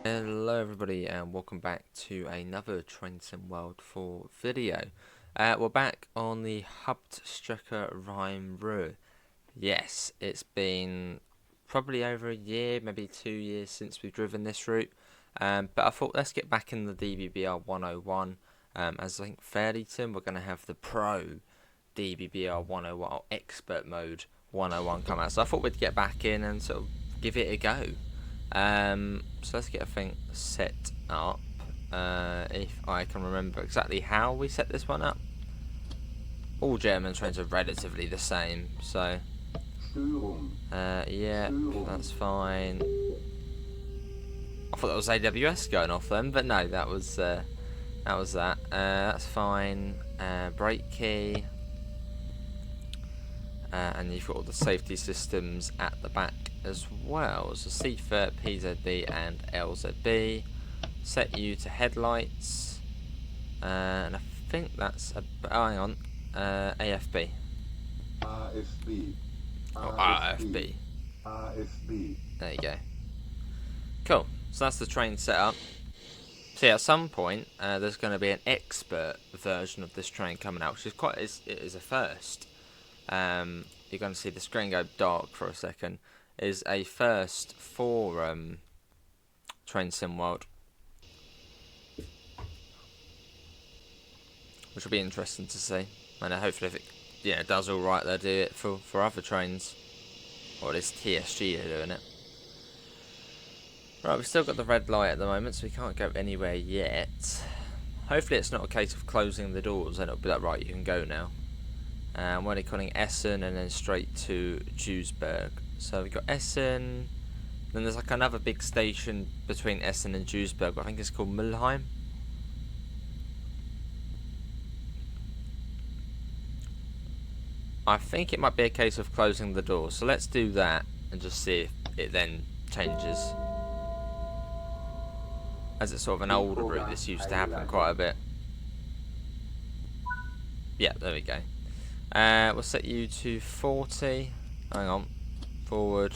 Hello everybody and welcome back to another Train Sim World 4 video. We're back on the Hauptstrecke Rhein Ruhr. Yes, it's been probably over a year, maybe 2 years since we've driven this route. But I thought let's get back in the DBBR 101. As I think fairly soon we're going to have the Pro DBBR 101 or Expert Mode 101 come out. So I thought we'd get back in and sort of give it a go. So let's get everything set up. If I can remember exactly how we set this one up. All German trains are relatively the same, so yeah, that's fine. I thought that was AWS going off then, but no, that was that. That's fine. Brake key, and you've got all the safety systems at the back as well. So CFIR, PZB and LZB. Set you to headlights, and I think that's hang on, AFB. RFB. Oh, RFB. RFB. There you go. Cool. So that's the train setup. So yeah, at some point there's going to be an expert version of this train coming out, which is it is a first. You're going to see the screen go dark for a second. Is a first for Train Sim World, which will be interesting to see. And hopefully, if it does all right, they'll do it for other trains, or at least TSG are doing it. Right, we've still got the red light at the moment, so we can't go anywhere yet. Hopefully, it's not a case of closing the doors, and it'll be like, right, you can go now. We're only calling Essen and then straight to Duisburg. So we've got Essen, then there's like another big station between Essen and Duisburg. I think it's called Mülheim. I think it might be a case of closing the door. So let's do that and just see if it then changes. As it's sort of an older route, this used to happen quite a bit. Yeah, there we go. We'll set you to 40. Hang on. Forward.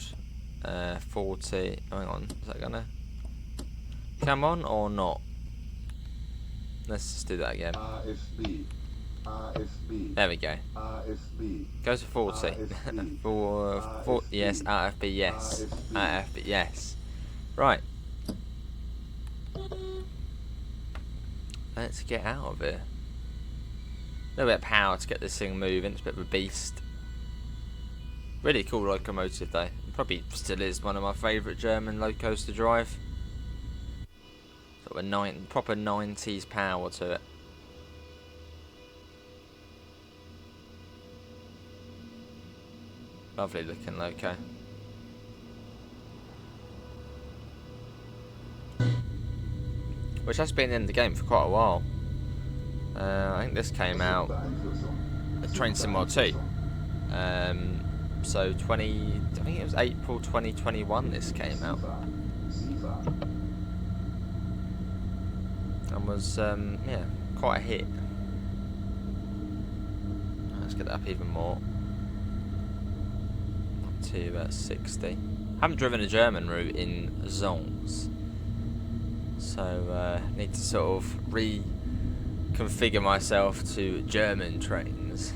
40. Hang on. Is that gonna come on or not? Let's just do that again. RFB. RFB. There we go. RFB. Go to 40. for yes. RFB. Yes. RFB. Yes. Right. Let's get out of here. A little bit of power to get this thing moving. It's a bit of a beast. Really cool locomotive though. Probably still is one of my favourite German locos to drive. Sort of a proper 90s power to it. Lovely looking loco. Which has been in the game for quite a while. I think this came out at Train Sim World 2. So I think it was April 2021 this came out. And was, yeah, quite a hit. Let's get that up even more. Up to 60. Haven't driven a German route in zongs. So, need to sort of reconfigure myself to German trains.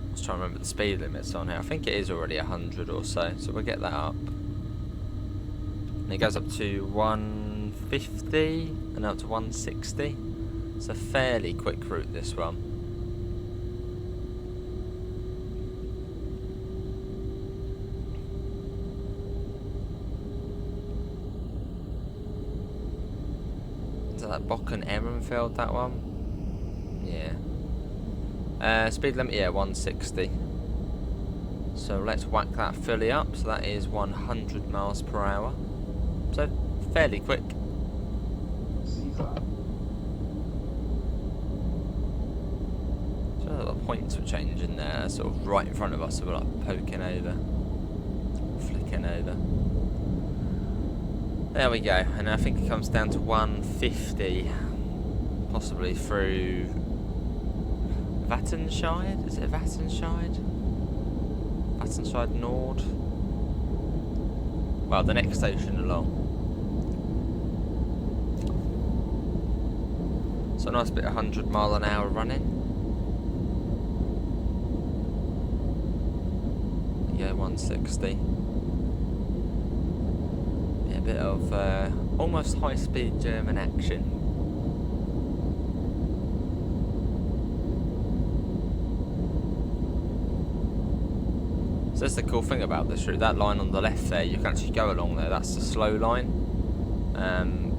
Let's try and remember the speed limits on here. I think it is already 100 or so, so we'll get that up. And it goes up to 150 and up to 160. It's a fairly quick route, this one. Is that Bochum Duisburg, that one? Yeah. Speed limit, yeah, 160. So let's whack that fully up. So that is 100 miles per hour. So fairly quick. So the points were changing there, sort of right in front of us. So we're like poking over, flicking over. There we go. And I think it comes down to 150, possibly through Vattenscheid? Is it Vattenscheid? Vattenscheid Nord? well, the next station along. So a nice bit of 100-mile-an-hour running. Yeah, 160. Yeah, a bit of almost high-speed German action. So that's the cool thing about this route. That line on the left there, you can actually go along there. That's the slow line.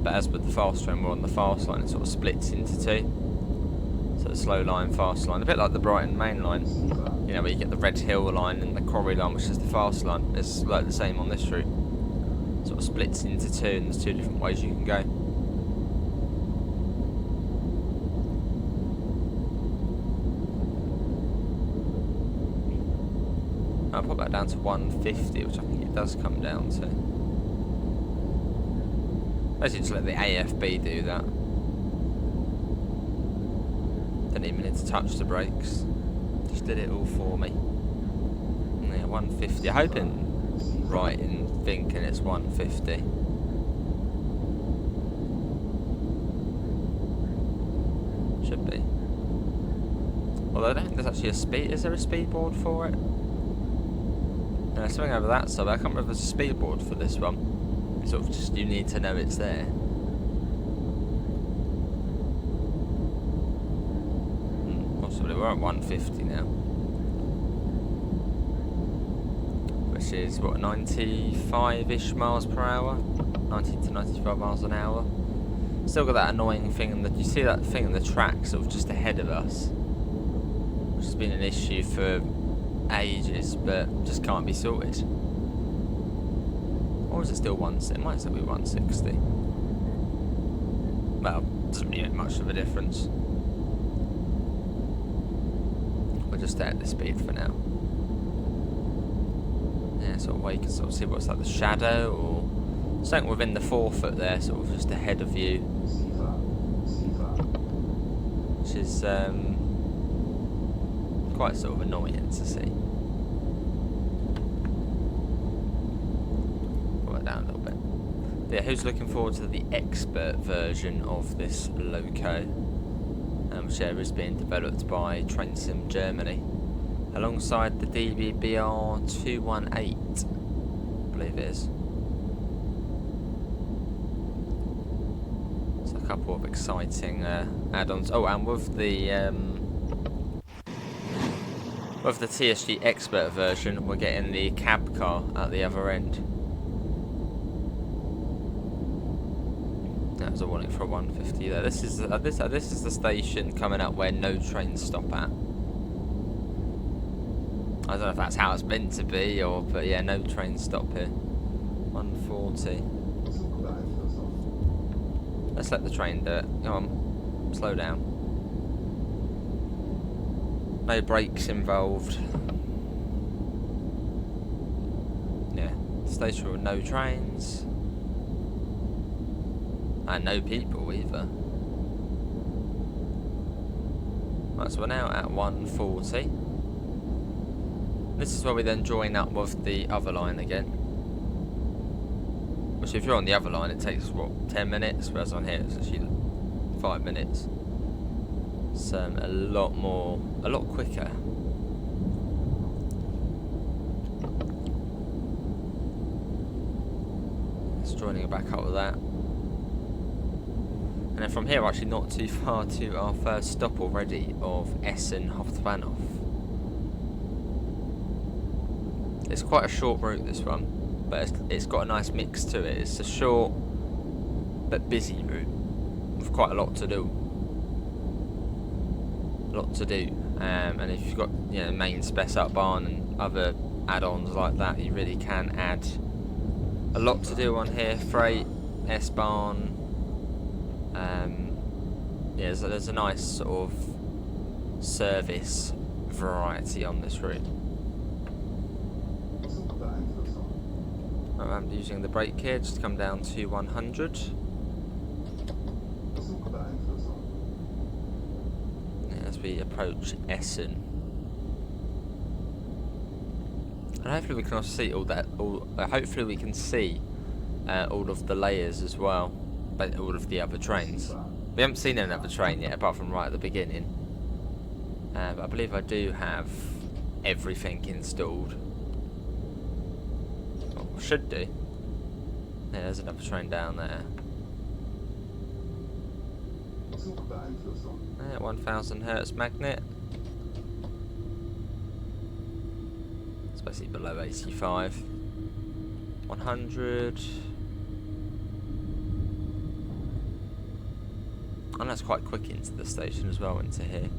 But as with the fast train, we're on the fast line. It sort of splits into two. So slow line, fast line. A bit like the Brighton main line. You know, where you get the Red Hill line and the Quarry line, which is the fast line. It's like the same on this route. Sort of splits into two, and there's two different ways you can go. I'll put that down to 150, which I think it does come down to. Basically just let the AFB do that. Didn't even need to touch the brakes. Just did it all for me. Yeah, 150. I'm hoping right in thinking it's 150. Should be. Although I don't think there's actually a speed. Is there a speed board for it? No, something over that side. I can't remember if there's a speed board for this one. Sort of just you need to know it's there. Possibly. We're at 150 now. Which is what, 95-ish miles per hour? 90 to 95 miles an hour. Still got that annoying thing that you see that thing in the track sort of just ahead of us. Which has been an issue for ages, but just can't be sorted. Or is it still 160? It might still be 160. Well, doesn't really make much of a difference. We'll just stay at this speed for now. Yeah, sort of where you can sort of see what's like the shadow or something within the forefoot there, sort of just ahead of you. Which is quite sort of annoying to see. Down a little bit. Yeah, who's looking forward to the expert version of this loco, which is being developed by Trainsim Germany, alongside the DBBR 218, I believe it is. So a couple of exciting add-ons. Oh, and with the TSG expert version, we're getting the cab car at the other end. That was a warning for a 150 there. This is the station coming up where no trains stop at. I don't know if that's how it's meant to be, or but yeah, no trains stop here. 140. Let's let the train do it. Come on, slow down. No brakes involved. Yeah, station with no trains. And no people either. Right, so we're now at 140. This is where we then join up with the other line again. Which if you're on the other line it takes what, 10 minutes, whereas on here it's actually 5 minutes. It's a lot quicker. It's joining it back up with that. And then from here, we're actually not too far to our first stop already of Essen Hauptbahnhof. It's quite a short route, this one, but it's got a nice mix to it. It's a short but busy route with quite a lot to do. And if you've got, you know, main Spessartbahn and other add-ons like that, you really can add a lot to do on here. Freight, S-Bahn. Yeah, so there's a nice sort of service variety on this route. I'm using the brake here just to come down to 100. As we approach Essen. And hopefully we can also see all that. Hopefully we can see all of the layers as well, but all of the other trains. We haven't seen another train yet, apart from right at the beginning. But I believe I do have everything installed. Or should do. Yeah, there's another train down there. Yeah, 1000 Hertz magnet. It's basically below 85. 100. And that's quite quick into the station as well, into here.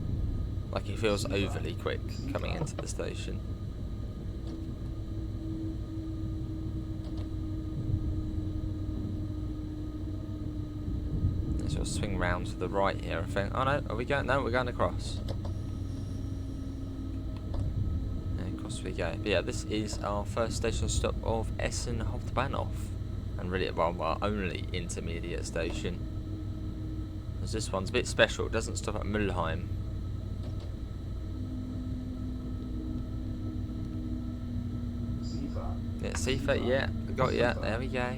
Like, it feels overly quick coming into the station. Let's just swing round to the right here, I think. Oh no, are we going? No, we're going across. And across we go. But yeah, this is our first station stop of Essen Hauptbahnhof. And really, well, our only intermediate station. Because this one's a bit special, it doesn't stop at Mülheim. Yeah, Seaford, yeah, got ya, there we go.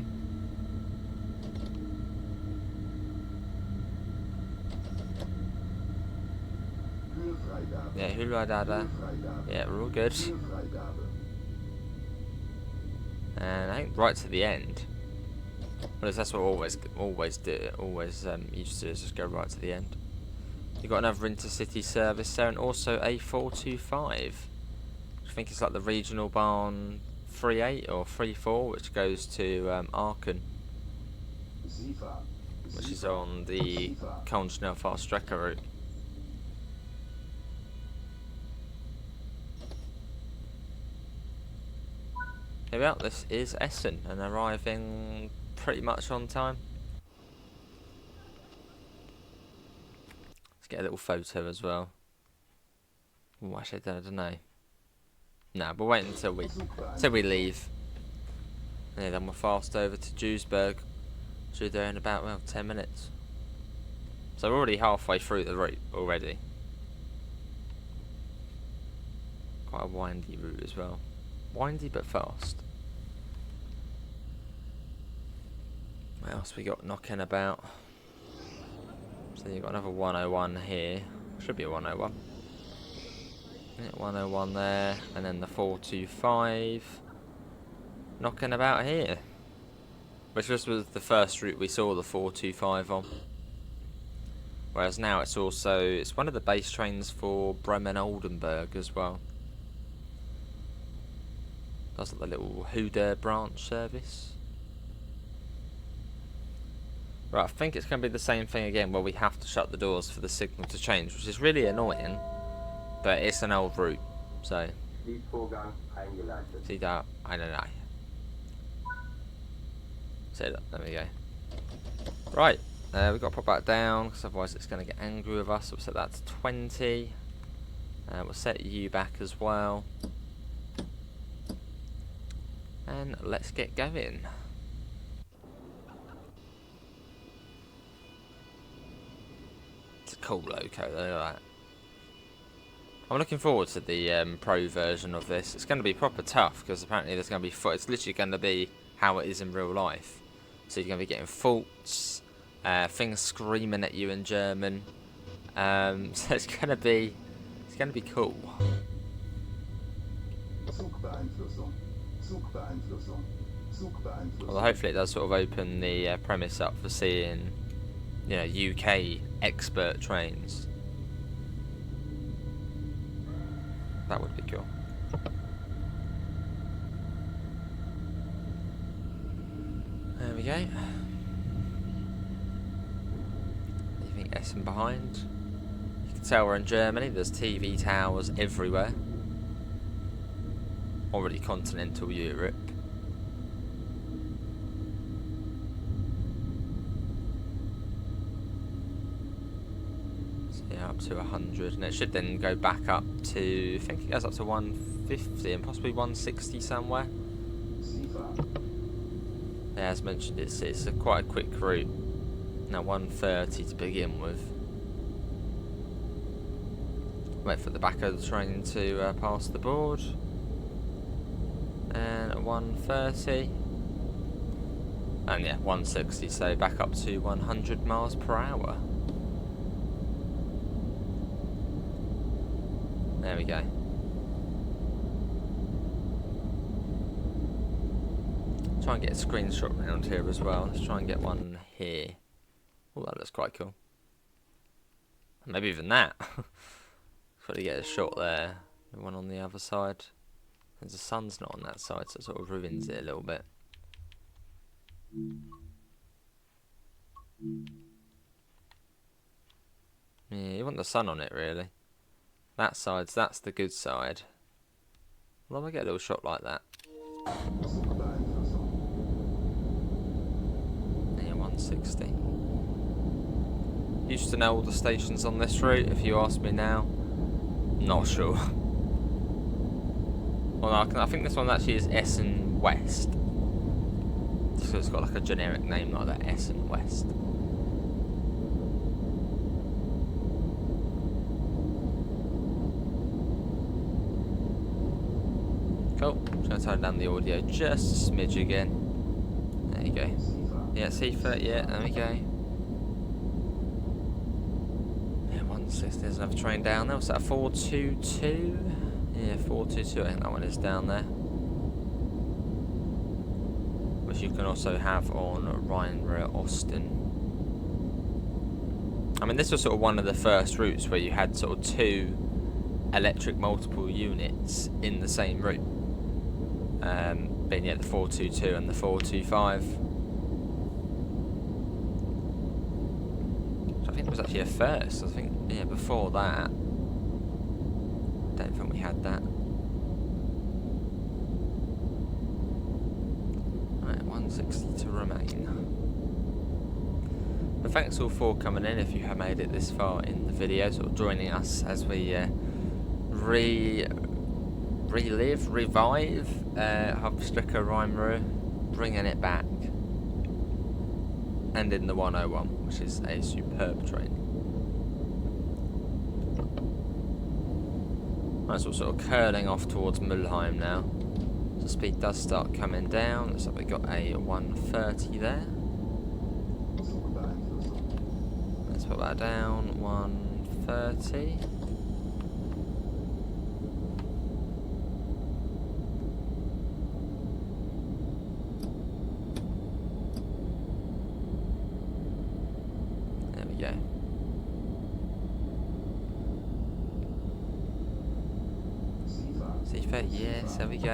Yeah, Hülradada. Yeah, we're all good. And I think right to the end. Well, that's what I always do. Always used to do, is just go right to the end. You've got another intercity service there, and also a 425. I think it's like the regional Bahn 38 or 34, which goes to Aachen, which is on the Schnell Hauptstrecke route. Here we are, this is Essen, and arriving pretty much on time. Let's get a little photo as well. Oh, actually, I don't know. Nah, we'll wait until we leave. Yeah, then we're fast over to Duisburg. Should be there in about, well, 10 minutes. So we're already halfway through the route already. Quite a windy route as well. Windy but fast. What else we got knocking about? So you've got another 101 here. Should be a 101. Yeah, 101 there, and then the 425 knocking about here. Which was the first route we saw the 425 on. Whereas now it's one of the base trains for Bremen Oldenburg as well. Does the little Huda branch service. Right, I think it's going to be the same thing again, where we have to shut the doors for the signal to change, which is really annoying, but it's an old route, so. See that? I don't know. So there we go. Right, we've got to pop that down, because otherwise it's going to get angry with us. We'll set that to 20. We'll set you back as well. And let's get going. It's a cool loco, look at that. I'm looking forward to the pro version of this. It's going to be proper tough, because apparently there's going to be it's literally going to be how it is in real life. So you're going to be getting faults, things screaming at you in German. So it's going to be cool. Well, hopefully it does sort of open the premise up for seeing, you know, UK expert trains. That would be cool. There we go. Leaving Essen behind. You can tell we're in Germany. There's TV towers everywhere. Already continental Europe. So yeah, up to 100, and it should then go back up to, I think it goes up to 150 and possibly 160 somewhere. Yeah, as mentioned, it's quite a quick route. Now 130 to begin with. Wait for the back of the train to pass the board. 130. And yeah, 160, so back up to 100 miles per hour. There we go. Try and get a screenshot around here as well. Let's try and get one here. Oh, that looks quite cool. Maybe even that. Probably get a shot there. The one on the other side. Because the sun's not on that side, so it sort of ruins it a little bit. Yeah, you want the sun on it, really. That's the good side. Well, I get a little shot like that. Yeah, 160. Used to know all the stations on this route. If you ask me now, not sure. Well, I think this one actually is Essen West. So it's got like a generic name like that, Essen West. Cool. Just going to turn down the audio just a smidge again. There you go. Yeah, C30, yeah, there we go. Yeah, 160, there's another train down there. What's that, 422? Yeah, 422, I think that one is down there. Which you can also have on Rhein, Ruhr, Austin. I mean, this was sort of one of the first routes where you had sort of two electric multiple units in the same route. Being the 422 and the 425. Which I think was actually a first. I think, yeah, before that, I don't think we had that. Right, 160 to remain. But thanks all for coming in if you have made it this far in the video, sort of joining us as we revive Hauptstrecke Rhein Ruhr, bringing it back, and in the 101, which is a superb train. Right, so we're sort of curling off towards Mülheim now. So speed does start coming down. Looks like we got a 130 there. Let's put that down. 130. Yeah. C30, yes, there we go.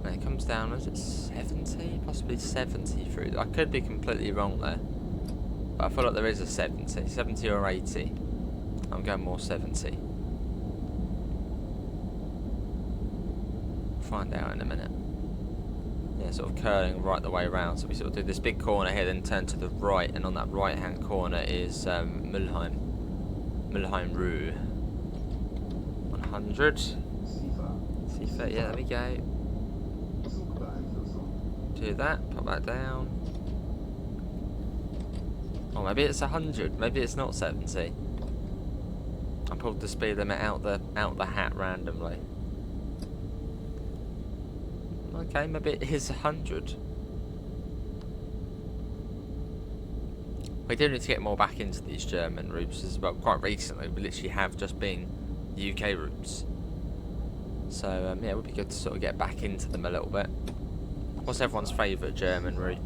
And it comes down, is it 70? Possibly 70 through. I could be completely wrong there. But I feel like there is a 70. 70 or 80. I'm going more 70. Find out in a minute. Yeah, sort of curling right the way around. So we sort of do this big corner here, then turn to the right, and on that right hand corner is Mülheim Ruhr. 100. C30, yeah, there we go. Do that, pop that down. Oh, maybe it's 100, maybe it's not 70. I pulled the speed limit out the hat randomly. Okay, maybe it is 100. We do need to get more back into these German routes as well. Quite recently, we literally have just been UK routes. So, yeah, it would be good to sort of get back into them a little bit. What's everyone's favourite German route?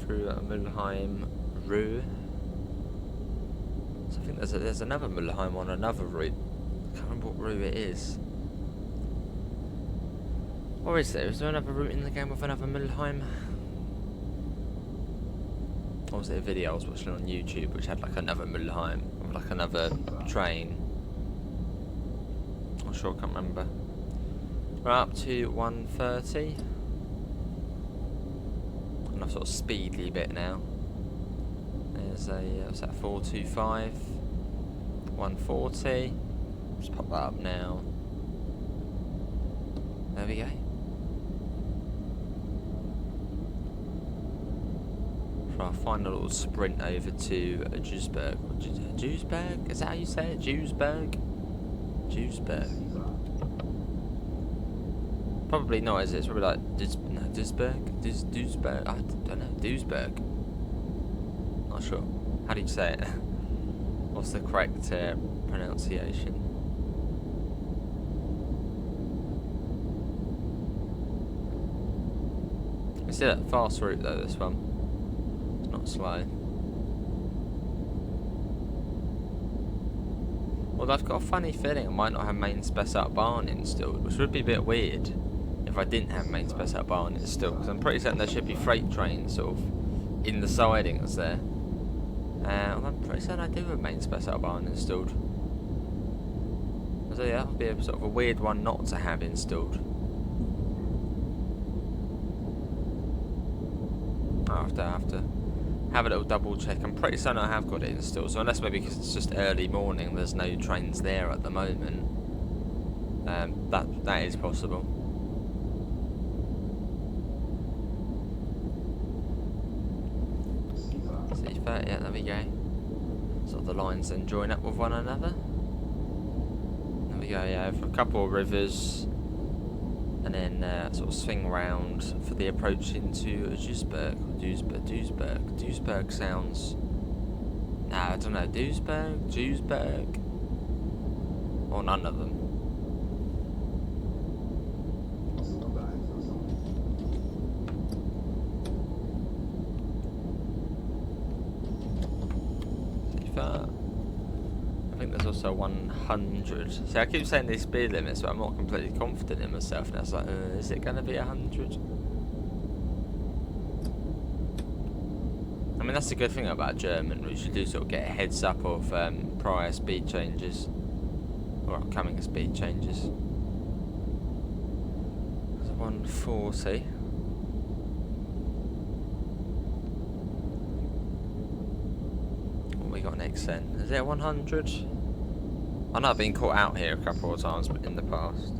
Through Mülheim Ruhr. So I think there's another Mülheim on another route. I can't remember what route it is. Or is there? Is there another route in the game with another Mülheim? Or was it a video I was watching on YouTube which had like another Mülheim, or like another train? Not sure, I can't remember. We're up to 130. And I've sort of speedly bit now. There's a, what's that, 425, 140. Just pop that up now. There we go. For our final little sprint over to Duisburg. Duisburg? Is that how you say it? Duisburg? Duisburg. Probably not, is it? It's probably like Duisburg? Duisburg? I don't know. Duisburg. Not sure. How do you say it? What's the correct pronunciation? It's still a fast route though, this one. It's not slow. Although I've got a funny feeling I might not have main spec up barn installed, which would be a bit weird if I didn't have main spec up barn installed, because I'm pretty certain there should be freight trains sort of in the sidings there. I'm pretty certain I do have main spec up barn installed. So yeah, that would be a sort of a weird one not to have installed. I have to have a little double check. I'm pretty certain I have got it installed, so unless maybe because it's just early morning, there's no trains there at the moment. That is possible. C30, yeah, there we go. So the lines then join up with one another. There we go, yeah, for a couple of rivers, and then sort of swing round for the approach into Duisburg. Duisburg sounds... Nah, I don't know. Duisburg, or none of them. I think there's also 100. See, I keep saying these speed limits, but I'm not completely confident in myself. And I was like, is it going to be 100? I mean, that's the good thing about German routes. You do sort of get a heads up of prior speed changes, or upcoming speed changes. There's 140. What we got next then? Is it 100? I know I've been caught out here a couple of times in the past.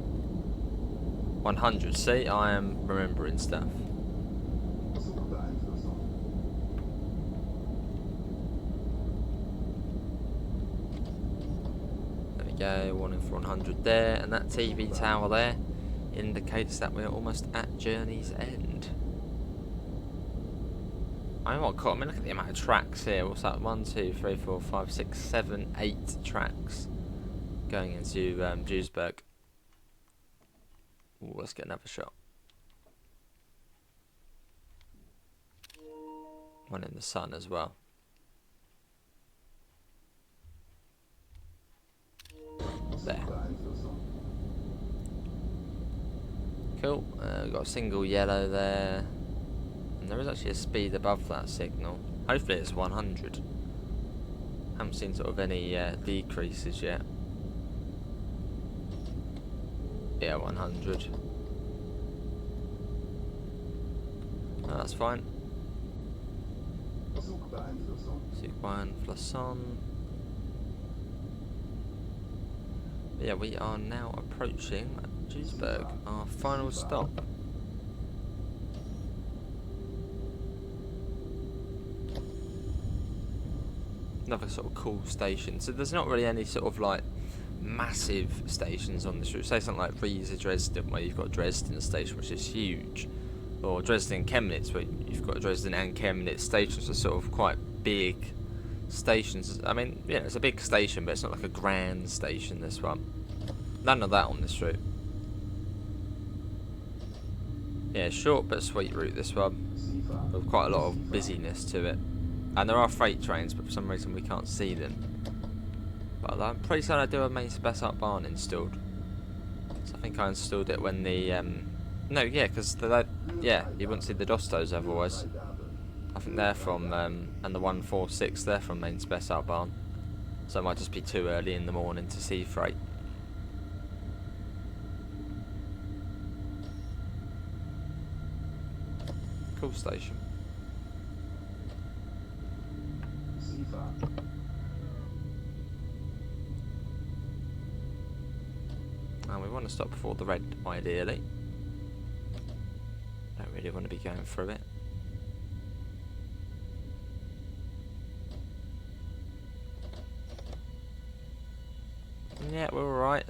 100. See, I am remembering stuff. Go, warning for 100 there, and that TV tower there indicates that we're almost at journey's end. I mean, look at the amount of tracks here. What's that? 1, 2, 3, 4, 5, 6, 7, 8 tracks going into Duisburg. Ooh, let's get another shot. One in the sun as well. There. Cool. We've got a single yellow there, and there is actually a speed above that signal. Hopefully it's 100. Haven't seen sort of any decreases yet. Yeah, 100. No, that's fine. Suchbeeinflussung. Yeah, we are now approaching Duisburg, our final stop. Another sort of cool station. So there's not really any sort of like massive stations on this route. Say something like Riesa Dresden, where you've got Dresden station, which is huge, or Dresden Chemnitz, where you've got Dresden and Chemnitz stations, are sort of quite big stations. I mean, yeah, it's a big station, but it's not like a grand station, this one. None of that on this route. Yeah, short but sweet route, this one, with quite a lot of busyness to it. And there are freight trains, but for some reason we can't see them. But I'm pretty certain I do have main spec up barn installed. So I think I installed it when the no, yeah, because yeah, you wouldn't see the Dostos otherwise. I think they're from, and the 146, they're from main spec up barn. So it might just be too early in the morning to see freight. Cool station. And we want to stop before the red, ideally. really want to be going through it. Yeah, we're alright.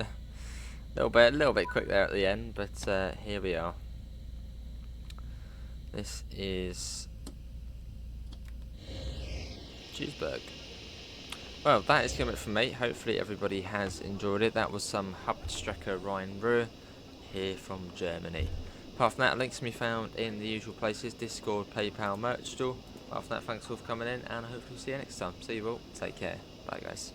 A little bit quick there at the end, but here we are. This is Duisburg. Well, that is coming from me. Hopefully everybody has enjoyed it. That was some Hauptstrecke Rhein Ruhr here from Germany. Apart from that, links can be found in the usual places: Discord, PayPal, merch store. Apart from that, thanks all for coming in, and I hope we'll see you next time. See you all. Take care. Bye, guys.